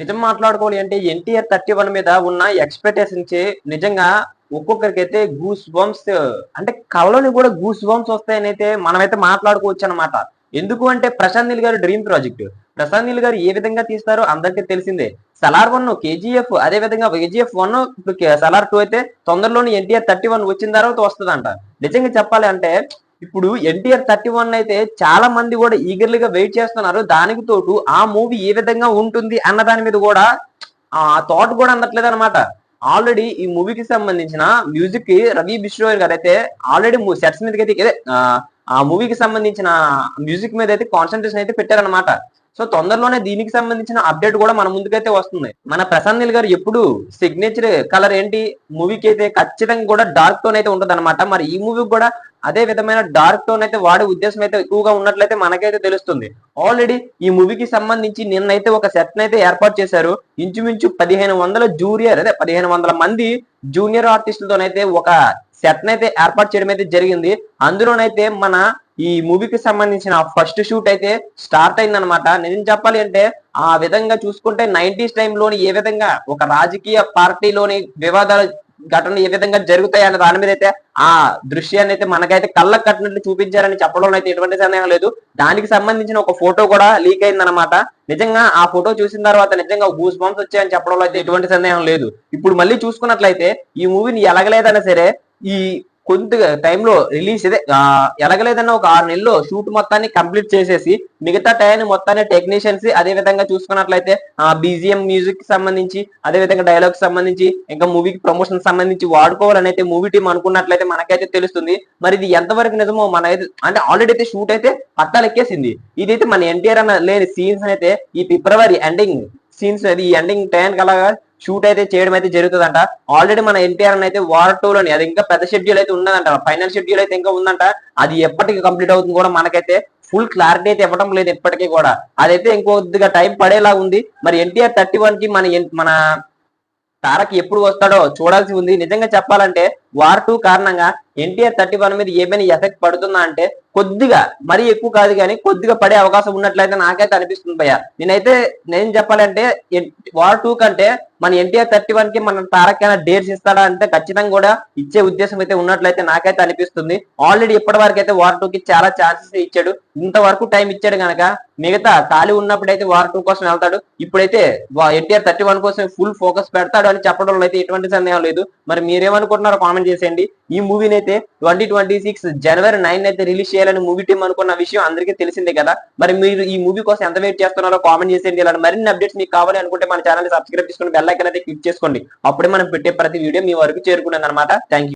నిజం మాట్లాడుకోవాలి అంటే ఎన్టీఆర్ 31 మీద ఉన్న ఎక్స్‌పెక్టేషన్స్ నిజంగా ఒక్కొక్కరికైతే గూస్ బంప్స్ అంటే కళ్ళలోని కూడా గూస్ బంప్స్ వస్తాయనైతే మనమైతే మాట్లాడుకోవచ్చనమాట. ఎందుకు అంటే ప్రశాంత్ నీల్ గారి డ్రీమ్ ప్రాజెక్ట్. ప్రశాంత్ నీల్ గారు ఏ విధంగా తీస్తారో అందరికీ తెలిసిందే. 'సలార్ 1', 'కేజీఎఫ్' అదే విధంగా 'కేజీఎఫ్ 1' ఇప్పుడు 'సలార్ 2' అయితే తొందరలోనే ఎన్టీఆర్ 31 వచ్చిన తర్వాత వస్తదంట. నిజంగా చెప్పాలి అంటే ఇప్పుడు ఎన్టీఆర్ 31 అయితే చాలా మంది కూడా ఈగర్లీగా వెయిట్ చేస్తున్నారు. దానికి తోడు ఆ మూవీ ఏ విధంగా ఉంటుంది అన్న దాని మీద కూడా ఆ థాట్ కూడా అందట్లేదు అనమాట. ఆల్రెడీ ఈ మూవీకి సంబంధించిన మ్యూజిక్ కి రవి బిష్రోయ్ గారు అయితే ఆల్రెడీ సెట్స్ మీదకి అయితే ఆ మూవీకి సంబంధించిన మ్యూజిక్ మీద అయితే కాన్సన్ట్రేషన్ అయితే పెట్టారనమాట. సో తొందరలోనే దీనికి సంబంధించిన అప్డేట్ కూడా మన ముందుకైతే వస్తుంది. మన ప్రశాంత్ నీల్ గారు ఎప్పుడు సిగ్నేచర్ కలర్ ఏంటి మూవీకి అయితే ఖచ్చితంగా కూడా డార్క్ టోన్ అయితే ఉంటుంది అనమాట. మరి ఈ మూవీకి కూడా అదే విధమైన డార్క్ టోన్ అయితే వాడే ఉద్దేశం అయితే ఎక్కువగా ఉన్నట్లయితే మనకైతే తెలుస్తుంది. ఆల్రెడీ ఈ మూవీకి సంబంధించి నిన్నైతే ఒక సెట్ అయితే ఏర్పాటు చేశారు. ఇంచుమించు 1500 జూనియర్ అదే 1500 మంది జూనియర్ ఆర్టిస్టులతోనైతే ఒక సెట్ అయితే ఏర్పాటు చేయడం అయితే జరిగింది. అందులోనైతే మన ఈ మూవీకి సంబంధించిన ఫస్ట్ షూట్ అయితే స్టార్ట్ అయిందనమాట. నిజం చెప్పాలి అంటే ఆ విధంగా చూసుకుంటే 90s టైంలోని ఏ విధంగా ఒక రాజకీయ పార్టీలోని వివాదాలు ఘటనలు ఏ విధంగా జరుగుతాయి అనే దాని మీద అయితే ఆ దృశ్యాన్ని అయితే మనకైతే కళ్ళకు కట్టినట్లు చూపించారని చెప్పడంలో అయితే ఎటువంటి సందేహం లేదు. దానికి సంబంధించిన ఒక ఫోటో కూడా లీక్ అయిందనమాట. నిజంగా ఆ ఫోటో చూసిన తర్వాత నిజంగా గూస్ బంప్స్ వచ్చాయని చెప్పడంలో అయితే ఎటువంటి సందేహం లేదు. ఇప్పుడు మళ్ళీ చూసుకున్నట్లయితే ఈ మూవీని ఎలాగలేదన్నా సరే ఈ కొద్దిగా టైంలో రిలీజ్ ఇదే ఎలాగలేదన్నా ఒక 6 నెలల్లో షూట్ మొత్తాన్ని కంప్లీట్ చేసేసి మిగతా టైం మొత్తాన్ని టెక్నీషియన్స్ అదే విధంగా చూసుకున్నట్లయితే బీజిఎం మ్యూజిక్ కి సంబంధించి అదే విధంగా డైలాగ్స్ సంబంధించి ఇంకా మూవీకి ప్రమోషన్ సంబంధించి వాడుకోవాలని అయితే మూవీ టీం అనుకున్నట్లయితే మనకైతే తెలుస్తుంది. మరి ఇది ఎంతవరకు నిజమో మన అంటే ఆల్రెడీ అయితే షూట్ అయితే పట్టాలెక్కేసింది. ఇదైతే మన ఎన్టీఆర్ అన్న లేని సీన్స్ అయితే ఈ ఫిబ్రవరి ఎండింగ్ సీన్స్ అది ఈ ఎండింగ్ టైంకి అలాగా షూట్ అయితే చేయడం అయితే జరుగుతుందంట. ఆల్రెడీ మన ఎన్టీఆర్ అయితే వార్ 2 లోని అది ఇంకా పెద్ద షెడ్యూల్ అయితే ఉన్నదంట. ఫైనల్ షెడ్యూల్ అయితే ఇంకా ఉందంట. అది ఎప్పటికి కంప్లీట్ అవుతుంది కూడా మనకైతే ఫుల్ క్లారిటీ అయితే ఇవ్వడం లేదు ఎప్పటికీ కూడా. అదైతే ఇంకొద్దిగా టైం పడేలా ఉంది. మరి ఎన్టీఆర్ 31 కి మన తారక్ ఎప్పుడు వస్తాడో చూడాల్సి ఉంది. నిజంగా చెప్పాలంటే వార్ 2 కారణంగా ఎన్టీఆర్ 31 మీద ఏమైనా ఎఫెక్ట్ పడుతుందా అంటే కొద్దిగా మరీ ఎక్కువ కాదు కానీ కొద్దిగా పడే అవకాశం ఉన్నట్లయితే నాకైతే అనిపిస్తుంది భయ్య. నేను చెప్పాలంటే వార్ 2 కంటే మన ఎన్టీఆర్ 31 కి మన తారక్ అయినా డేట్స్ ఇస్తాడా అంటే ఖచ్చితంగా కూడా ఇచ్చే ఉద్దేశం అయితే ఉన్నట్లయితే నాకైతే అనిపిస్తుంది. ఆల్రెడీ ఇప్పటి వరకు అయితే వార్ 2 కి చాలా ఛాన్సెస్ ఇచ్చాడు. ఇంతవరకు టైం ఇచ్చాడు కనుక మిగతా ఖాళీ ఉన్నప్పుడైతే వార్ 2 కోసం వెళ్తాడు. ఇప్పుడైతే ఎన్టీఆర్ 31 కోసం ఫుల్ ఫోకస్ పెడతాడు అని చెప్పడంలో అయితే ఎటువంటి సందేహం లేదు. మరి మీరేమనుకుంటున్నారో కామెంట్ చేసేయండి. ఈ మూవీని అయితే 2026 జనవరి 9 అయితే రిలీజ్ చేయాలని మూవీ టీం అనుకున్న విషయం అందరికీ తెలిసిందే కదా. మరి మీరు ఈ మూవీ కోసం ఎంత వెయిట్ చేస్తున్నారో కామెంట్ చేసేయండి. ఇలాంటి మరిన్ని అప్డేట్స్ మీకు కావాలి అనుకుంటే మన ఛానల్ సబ్స్క్రైబ్ చేసుకుని బెల్ ఐకాన్ అయితే క్లిక్ చేసుకోండి. అప్పుడే మనం పెట్టే ప్రతి వీడియో మీ వరకు చేరుకునేది అనమాట. Thank you.